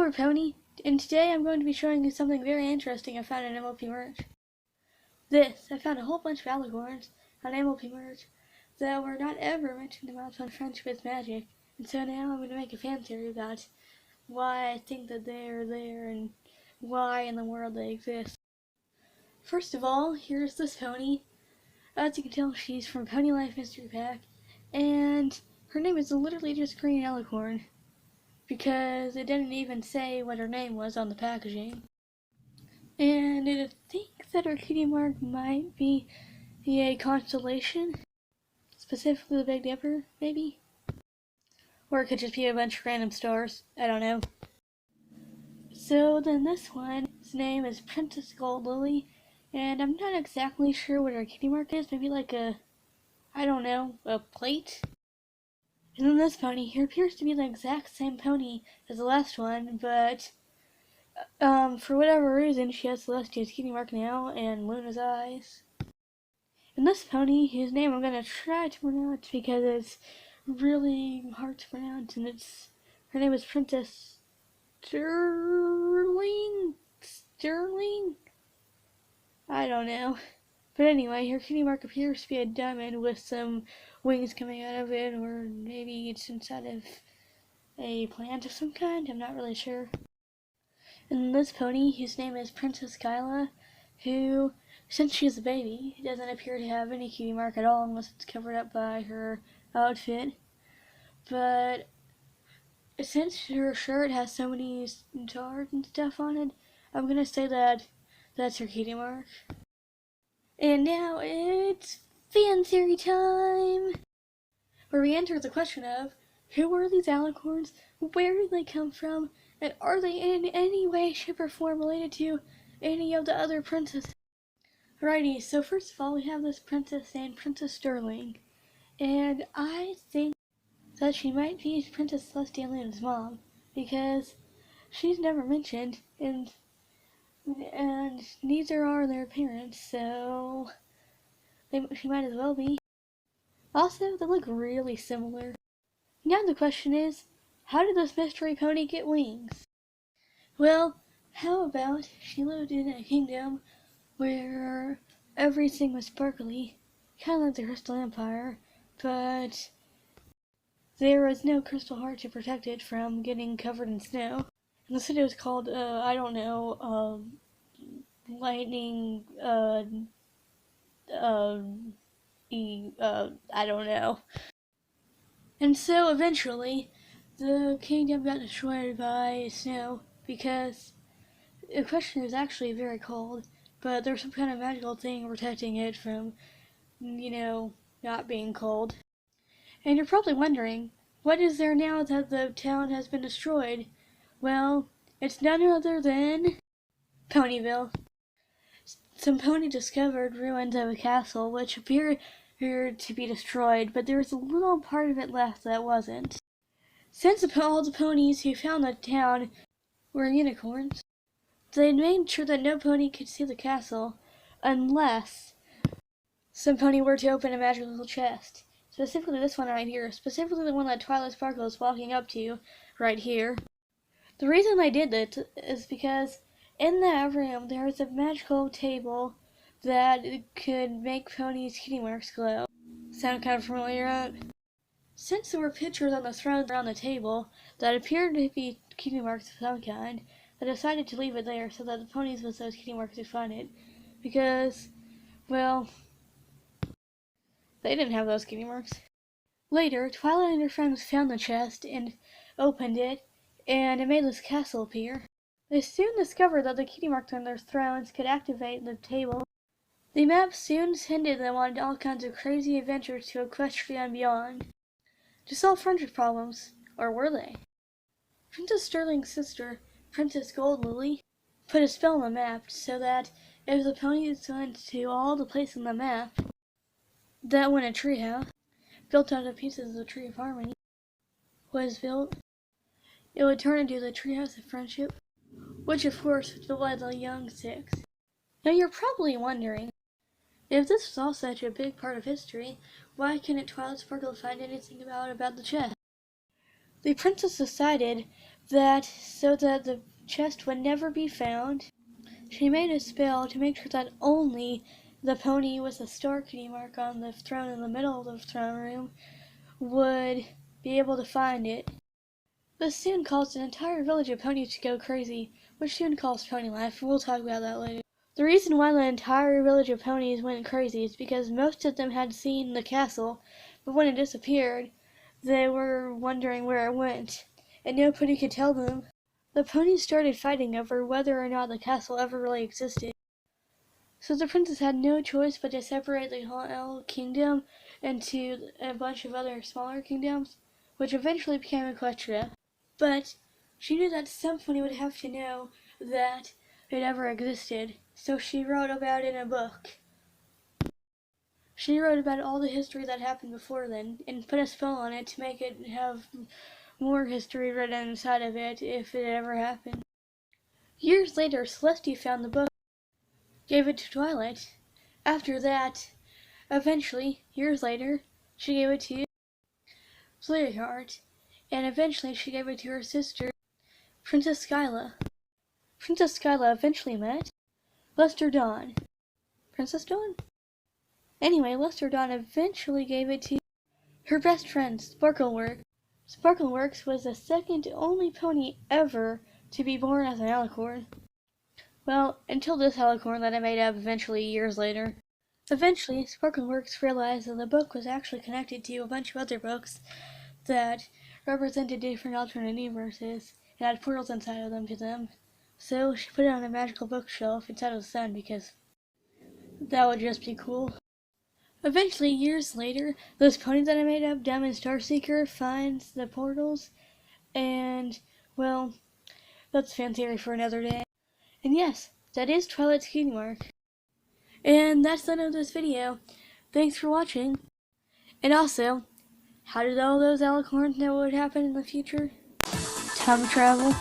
Hello, Pony, and today I'm going to be showing you something very interesting I found in MLP merch. I found a whole bunch of alicorns on MLP merch that were not ever mentioned in Mouse on Friendship with Magic, and so now I'm going to make a fan theory about why I think that they're there and why in the world they exist. First of all, here's this pony. As you can tell, she's from Pony Life Mystery Pack, and her name is literally just Green Alicorn, because it didn't even say what her name was on the packaging. And I think that her cutie mark might be a constellation, specifically the Big Dipper, maybe? Or it could just be a bunch of random stars, I don't know. So then this one's name is Princess Gold Lily, and I'm not exactly sure what her cutie mark is, maybe like a plate? And then this pony here appears to be the exact same pony as the last one, but for whatever reason she has Celestia's cutie mark now and Luna's eyes. And this pony, whose name I'm gonna try to pronounce because it's really hard to pronounce, and her name is Princess Sterling? I don't know. But anyway, her cutie mark appears to be a diamond with some wings coming out of it, or maybe it's inside of a plant of some kind, I'm not really sure. And this pony, whose name is Princess Kyla, who, since she's a baby, doesn't appear to have any cutie mark at all unless it's covered up by her outfit. But since her shirt has so many stars and stuff on it, I'm gonna say that that's her cutie mark. And now it's fan theory time, where we enter the question of, who are these alicorns, where did they come from, and are they in any way, shape, or form related to any of the other princesses? Alrighty, so first of all we have this princess named Princess Sterling, and I think that she might be Princess Celestia Luna's mom, because she's never mentioned, and neither are their parents, so she might as well be. Also, they look really similar. Now the question is, how did this mystery pony get wings? Well, how about she lived in a kingdom where everything was sparkly, kind of like the Crystal Empire, but there was no crystal heart to protect it from getting covered in snow. And the city was called, Lightning, I don't know. And so eventually, the kingdom got destroyed by snow because the question is actually very cold, but there's some kind of magical thing protecting it from, not being cold. And you're probably wondering, what is there now that the town has been destroyed? Well, it's none other than Ponyville. Some pony discovered ruins of a castle which appeared to be destroyed, but there was a little part of it left that wasn't. Since all the ponies who found the town were unicorns, they made sure that no pony could see the castle unless some pony were to open a magical chest. Specifically this one right here, specifically the one that Twilight Sparkle is walking up to right here. The reason they did that is because in that room there is a magical table that could make ponies' cutie marks glow. Sound kind of familiar, right? Since there were pictures on the throne around the table that appeared to be cutie marks of some kind, they decided to leave it there so that the ponies with those cutie marks could find it. Because, well, they didn't have those cutie marks. Later, Twilight and her friends found the chest and opened it, and it made this castle appear. They soon discovered that the cutie marks on their thrones could activate the table. The map soon sended them on all kinds of crazy adventures to Equestria and beyond, to solve friendship problems, or were they? Princess Sterling's sister, Princess Gold Lily, put a spell on the map so that if the ponies went to all the places on the map that when a treehouse, built out of pieces of the Tree of Harmony, was built, it would turn into the Treehouse of Friendship, which of course would delight the young six. Now you're probably wondering, if this was all such a big part of history, why couldn't Twilight Sparkle find anything about the chest? The princess decided that so that the chest would never be found, she made a spell to make sure that only the pony with the star kitty mark on the throne in the middle of the throne room would be able to find it. This soon caused an entire village of ponies to go crazy, which soon caused pony life. We'll talk about that later. The reason why the entire village of ponies went crazy is because most of them had seen the castle, but when it disappeared, they were wondering where it went, and nobody could tell them. The ponies started fighting over whether or not the castle ever really existed. So the princess had no choice but to separate the whole kingdom into a bunch of other smaller kingdoms, which eventually became Equestria. But she knew that somebody would have to know that it ever existed, so she wrote about it in a book. She wrote about all the history that happened before then, and put a spell on it to make it have more history written inside of it if it ever happened. Years later, Celeste found the book, gave it to Twilight. After that, eventually, years later, she gave it to Sweetheart, and eventually she gave it to her sister, Princess Skyla. Princess Skyla eventually met Lester Dawn. Princess Dawn? Anyway, Lester Dawn eventually gave it to her best friend, Sparkleworks. Sparkleworks was the second only pony ever to be born as an alicorn. Well, until this alicorn that I made up eventually years later. Eventually, Sparkleworks realized that the book was actually connected to a bunch of other books that represented different alternate universes and had portals inside of them to them. So she put it on a magical bookshelf inside of the sun because that would just be cool. Eventually, years later, this pony that I made up, Diamond Starseeker, finds the portals, and, well, that's fan theory for another day. And yes, that is Twilight's cutie mark. And that's the end of this video. Thanks for watching. And also, how did all those alicorns know what would happen in the future? Time travel.